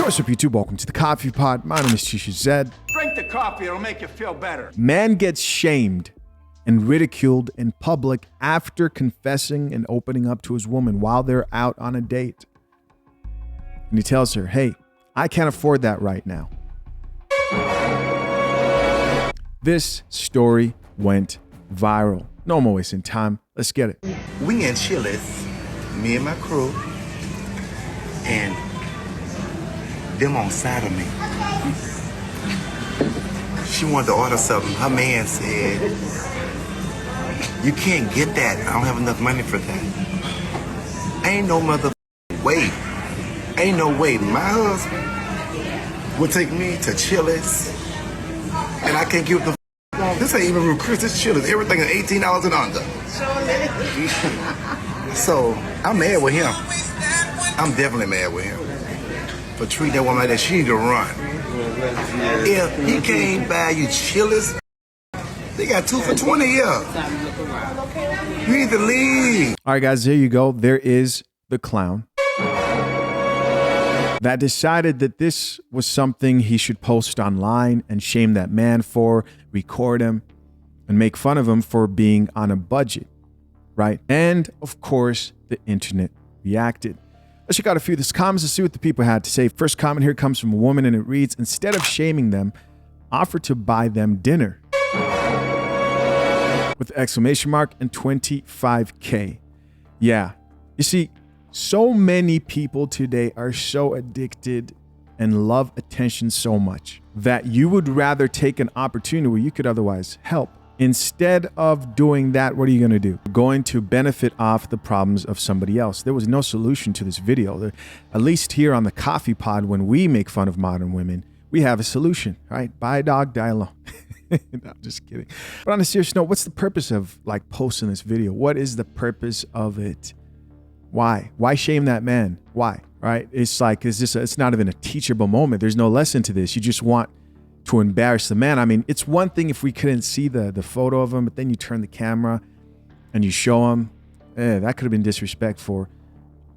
What's up, YouTube? Welcome to the Coffee Pod. My name is CHILIS. Drink the coffee, it'll make you feel better. Man gets shamed and ridiculed in public after confessing and opening up to his woman while they're out on a date. And he tells her, hey, I can't afford that right now. This story went viral. No more wasting time. Let's get it. We in CHILIS, me and my crew, and them on side of me. She wanted to order something. Her man said, you can't get that. I don't have enough money for that. Ain't no mother way. Ain't no way. My husband would take me to CHILIS, and I can't give the this ain't even real Christmas CHILIS. Everything is $18 and under. So I'm mad with him. I'm definitely mad with him for treating that woman like that. She need to run. If he can't buy you CHILIS, they got 2 for $20 here. You need to leave. All right, guys, there you go. There is the clown that decided that this was something he should post online and shame that man for, record him, and make fun of him for being on a budget, right? And, of course, the internet reacted. Let's check out a few of these comments and see what the people had to say. First comment here comes from a woman, and it reads, instead of shaming them, offer to buy them dinner. With the exclamation mark and 25K. Yeah. You see, so many people today are so addicted and love attention so much that you would rather take an opportunity where you could otherwise help. Instead of doing that, what are you going to do? Going to benefit off the problems of somebody else. There was no solution to this video. At least here on the Coffee Pod, when we make fun of modern women, we have a solution, right? Buy a dog, die alone. No, I'm just kidding. But on a serious note, what's the purpose of like posting this video? What is the purpose of it? Why? Why shame that man? Why? Right? It's like, it's not even a teachable moment. There's no lesson to this. You just want to embarrass the man. I mean, it's one thing if we couldn't see the photo of him, but then you turn the camera and you show him. That could have been disrespect for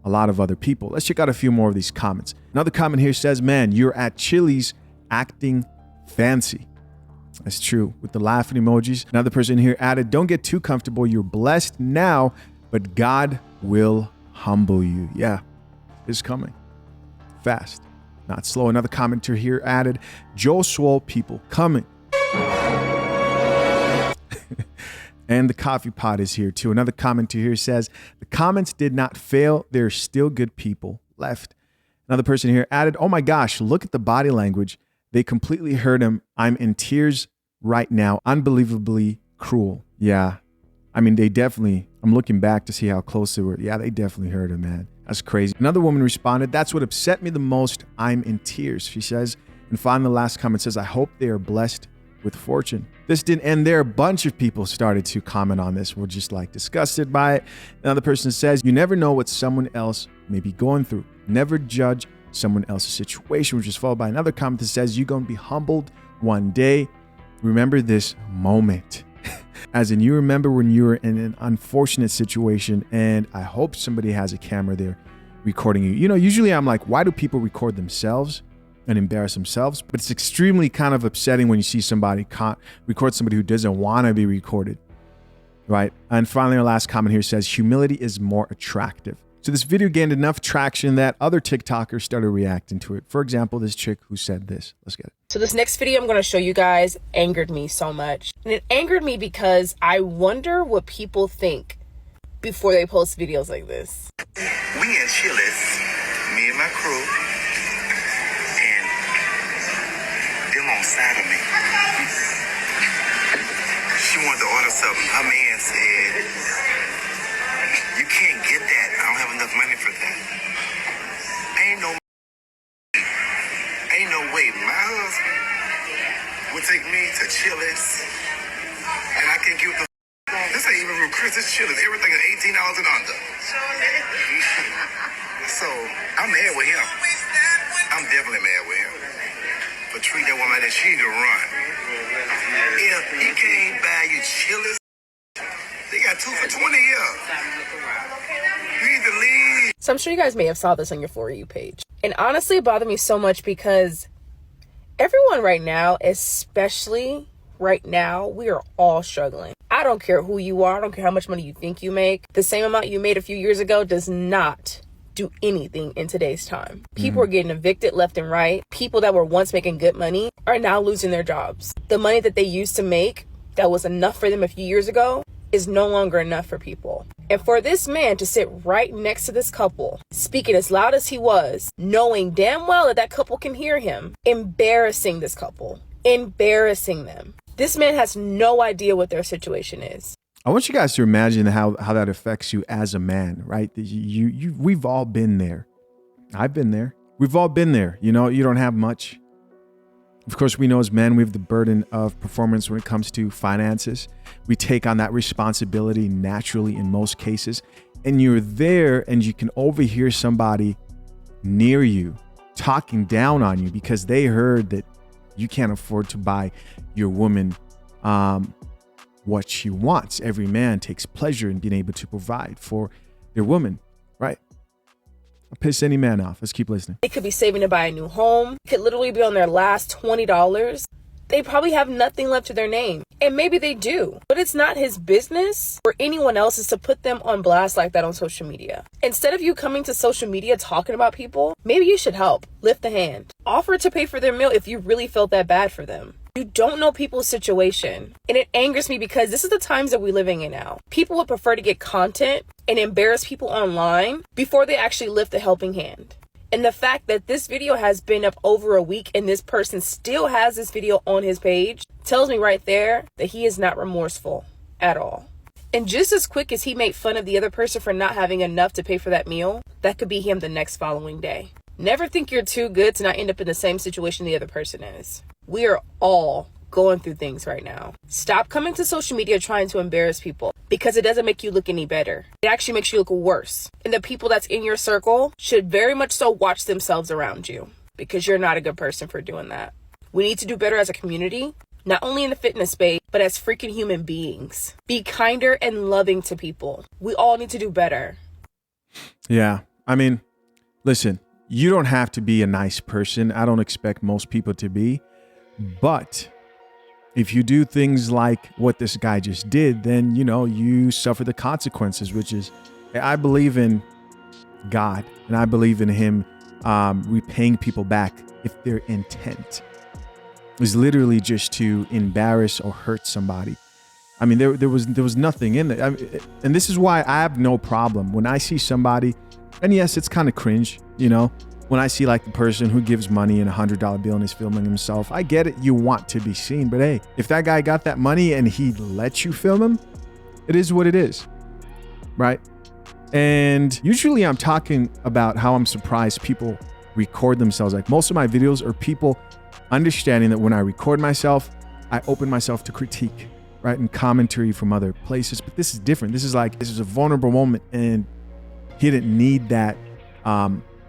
a lot of other people. Let's check out a few more of these comments. Another comment here says, man, you're at CHILIS acting fancy. That's true, with the laughing emojis. Another person here added, don't get too comfortable. You're blessed now, but God will humble you. Yeah, it's coming fast, not slow. Another commenter here added, Joe Swole people coming. And the Coffee Pod is here too. Another commenter here says, the comments did not fail. There are still good people left. Another person here added, oh my gosh, look at the body language. They completely hurt him. I'm in tears right now. Unbelievably cruel. Yeah. I mean, they definitely, I'm looking back to see how close they were. Yeah, they definitely hurt him, man. That's crazy. Another woman responded, that's what upset me the most. I'm in tears, she says. And finally, the last comment says, I hope they are blessed with fortune. This didn't end there. A bunch of people started to comment on this. We're just like disgusted by it. Another person says, you never know what someone else may be going through. Never judge someone else's situation, which is followed by another comment that says, you're going to be humbled one day. Remember this moment. As in, you remember when you were in an unfortunate situation, and I hope somebody has a camera there recording you. You know, usually I'm like, why do people record themselves and embarrass themselves? But it's extremely kind of upsetting when you see somebody record somebody who doesn't want to be recorded, right? And finally, our last comment here says, humility is more attractive. So this video gained enough traction that other TikTokers started reacting to it. For example, this chick who said this. Let's get it. So this next video I'm going to show you guys angered me so much. And it angered me because I wonder what people think before they post videos like this. We in CHILIS, me and my crew, and them on side of me. She wanted to order something. Her man said, you can't get that. I don't have enough money for that. Ain't no way. My husband would take me to CHILIS, and I can't give the this ain't even real Christmas CHILIS. Everything is $18 and under. So I'm mad with him. I'm definitely mad with him for treating that woman like that. She need to run. If he can't buy you CHILIS, they got 2 for $20 here. You need to leave. So I'm sure you guys may have saw this on your For You page. And honestly, it bothered me so much because everyone right now, especially right now, we are all struggling. I don't care who you are. I don't care how much money you think you make. The same amount you made a few years ago does not do anything in today's time. People are getting evicted left and right. People that were once making good money are now losing their jobs. The money that they used to make that was enough for them a few years ago is no longer enough for people. And for this man to sit right next to this couple, speaking as loud as he was, knowing damn well that that couple can hear him, embarrassing this couple, embarrassing them. This man has no idea what their situation is. I want you guys to imagine how that affects you as a man, right? We've all been there. I've been there. We've all been there. You know, you don't have much. Of course, we know as men, we have the burden of performance when it comes to finances. We take on that responsibility naturally in most cases. And you're there and you can overhear somebody near you talking down on you because they heard that you can't afford to buy your woman what she wants. Every man takes pleasure in being able to provide for their woman, right? I'll piss any man off. Let's keep listening. They could be saving to buy a new home. Could literally be on their last $20. They probably have nothing left to their name. And maybe they do. But it's not his business or anyone else's to put them on blast like that on social media. Instead of you coming to social media talking about people, maybe you should help. Lift a hand. Offer to pay for their meal if you really felt that bad for them. You don't know people's situation. And it angers me because this is the times that we're living in now. People would prefer to get content and embarrass people online before they actually lift a helping hand. And the fact that this video has been up over a week and this person still has this video on his page tells me right there that he is not remorseful at all. And just as quick as he made fun of the other person for not having enough to pay for that meal, that could be him the next following day. Never think you're too good to not end up in the same situation the other person is. We are all going through things right now. Stop coming to social media trying to embarrass people because it doesn't make you look any better. It actually makes you look worse. And the people that's in your circle should very much so watch themselves around you because you're not a good person for doing that. We need to do better as a community, not only in the fitness space, but as freaking human beings. Be kinder and loving to people. We all need to do better. Yeah. I mean, listen, you don't have to be a nice person. I don't expect most people to be. But if you do things like what this guy just did, then, you know, you suffer the consequences, which is, I believe in God and I believe in him repaying people back if their intent is literally just to embarrass or hurt somebody. I mean, there was nothing in it. And this is why I have no problem when I see somebody, and yes, it's kind of cringe, you know, when I see like the person who gives money in a $100 bill and is filming himself. I get it. You want to be seen. But hey, if that guy got that money and he lets you film him, it is what it is. Right? And usually I'm talking about how I'm surprised people record themselves. Like most of my videos are people understanding that when I record myself, I open myself to critique, right? And commentary from other places. But this is different. This is a vulnerable moment and he didn't need that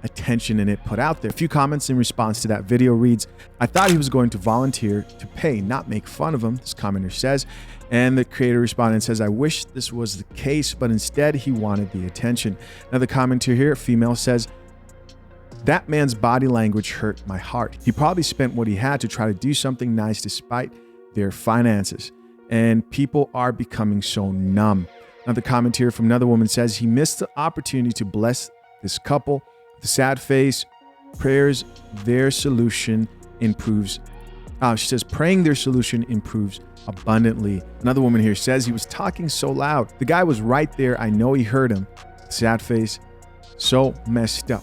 attention and it put out there. A few comments in response to that video reads, I thought he was going to volunteer to pay, not make fun of him, this commenter says. And the creator responded and says, I wish this was the case, but instead he wanted the attention. Another commenter here, female, says, that man's body language hurt my heart. He probably spent what he had to try to do something nice despite their finances. And people are becoming so numb. Another comment here from another woman says, he missed the opportunity to bless this couple. The sad face, prayers, their solution improves. She says, praying their solution improves abundantly. Another woman here says he was talking so loud. The guy was right there. I know he heard him. Sad face, so messed up.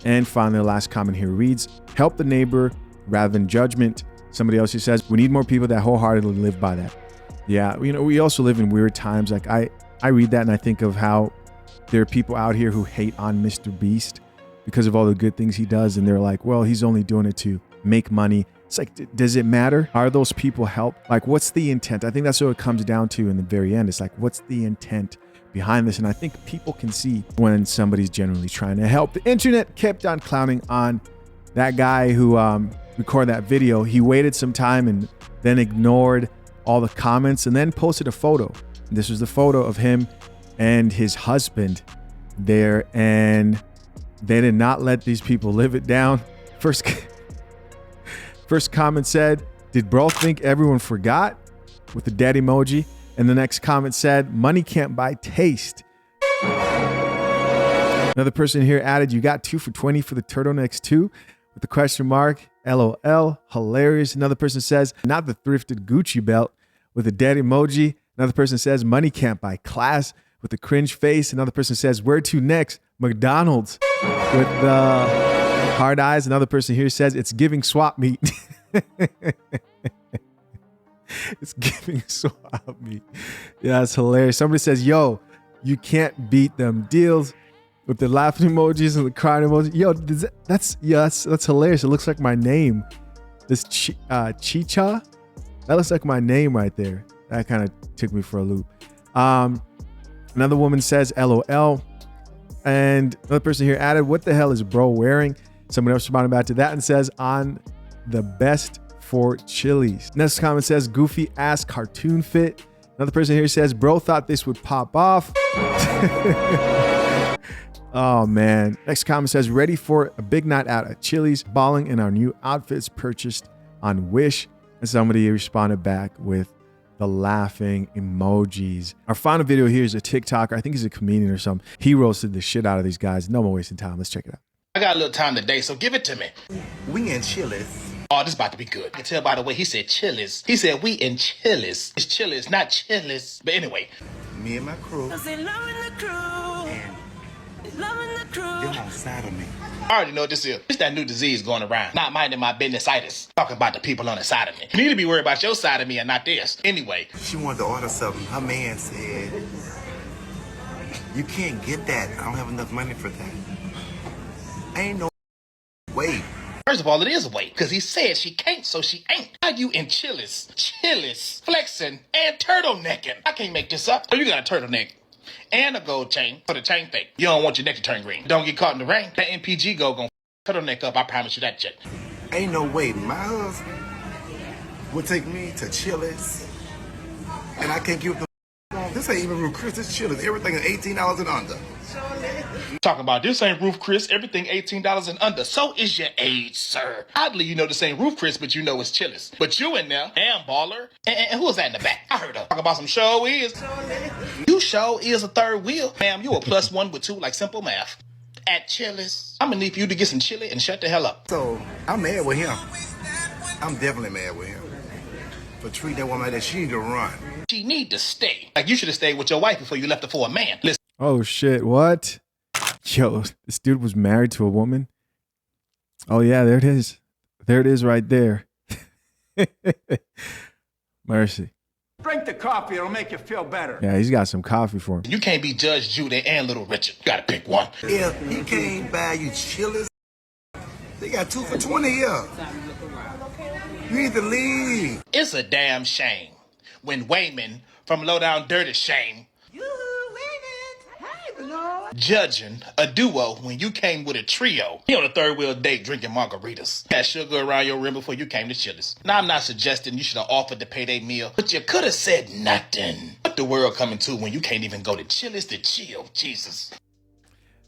And finally, the last comment here reads, help the neighbor rather than judgment. Somebody else here says, we need more people that wholeheartedly live by that. Yeah, you know, we also live in weird times. Like I read that and I think of how there are people out here who hate on Mr. Beast because of all the good things he does. And they're like, well, he's only doing it to make money. It's like, does it matter? Are those people help? Like, what's the intent? I think that's what it comes down to in the very end. It's like, what's the intent behind this? And I think people can see when somebody's generally trying to help. The internet kept on clowning on that guy who recorded that video. He waited some time and then ignored all the comments and then posted a photo. This was the photo of him and his husband there. And They did not let these people live it down. First comment said, did bro think everyone forgot? With the dead emoji. And the next comment said, money can't buy taste. Another person here added, you got 2 for $20 for the turtlenecks too? With the question mark. LOL. Hilarious. Another person says, not the thrifted Gucci belt. With a dead emoji. Another person says, money can't buy class. With a cringe face. Another person says, where to next? McDonald's. With the hard eyes. Another person here says, it's giving swap meet. It's giving swap meet. Yeah, that's hilarious. Somebody says, yo, you can't beat them deals. With the laughing emojis and the crying emojis. Yo, that's hilarious. It looks like my name. This Chicha, that looks like my name right there. That kind of took me for a loop. Another woman says LOL. And another person here added, what the hell is bro wearing? Someone else responded back to that and says, on the best for CHILIS. Next comment says, goofy ass cartoon fit. Another person here says, bro thought this would pop off. Oh man. Next comment says, ready for a big night out at CHILIS, balling in our new outfits purchased on Wish. And somebody responded back with the laughing emojis. Our final video here is a TikToker. I think he's a comedian or something. He roasted the shit out of these guys. No more wasting time. Let's check it out. I got a little time today, so give it to me. We in CHILIS. Oh, this is about to be good. I can tell by the way he said CHILIS. He said we in CHILIS. It's CHILIS, not CHILIS. But anyway. Me and my crew. They're on side of me. I already know what this is. It's that new disease going around. Not minding my business-itis. Talking about the people on the side of me. You need to be worried about your side of me and not theirs. Anyway. She wanted to order something. Her man said, you can't get that. I don't have enough money for that. Ain't no way. First of all, it is a way, because he said she can't, so she ain't. How you in CHILIS, flexing, and turtlenecking? I can't make this up. So you got a turtleneck and a gold chain for the chain thing. You don't want your neck to turn green. Don't get caught in the rain. That MPG gonna turtleneck up, I promise you that shit. Ain't no way my husband would take me to CHILIS, and I can't give the this ain't even Ruth Chris, it's CHILIS. Everything is $18 and under. Talking about this ain't Roof Chris, everything $18 and under. So is your age, sir. Oddly, you know this ain't Roof Chris, but you know it's CHILIS. But you in there, and baller. And who was that in the back? I heard her talk about some show is. You show is a third wheel. Ma'am, you a +1 with 2 like simple math. At CHILIS, I'm gonna need for you to get some chili and shut the hell up. So I'm mad with him. I'm definitely mad with him. For treating that woman like that, she need to run. She need to stay. Like you should have stayed with your wife before you left her for a man. Listen. Oh shit, what? Yo, this dude was married to a woman. Oh yeah, there it is. There it is right there. Mercy. Drink the coffee, it'll make you feel better. Yeah, he's got some coffee for him. You can't be Judge Judy and Little Richard. You gotta pick one. If he can't buy you CHILIS, they got 2 for $20 here. You need to leave. It's a damn shame when Wayman from Low Down Dirty Shame judging a duo when you came with a trio. You on a third wheel date drinking margaritas. Had sugar around your rim before you came to CHILIS. Now I'm not suggesting you should have offered to pay their meal, but you could have said nothing. What the world coming to when you can't even go to CHILIS to chill? Jesus.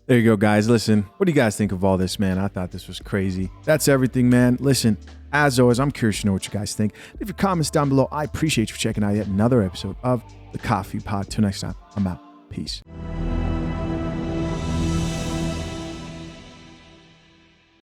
There you go, guys. Listen, what do you guys think of all this, man? I thought this was crazy. That's everything, man. Listen, as always, I'm curious to know what you guys think. Leave your comments down below. I appreciate you for checking out yet another episode of The Coffee Pod. Till next time, I'm out. Peace.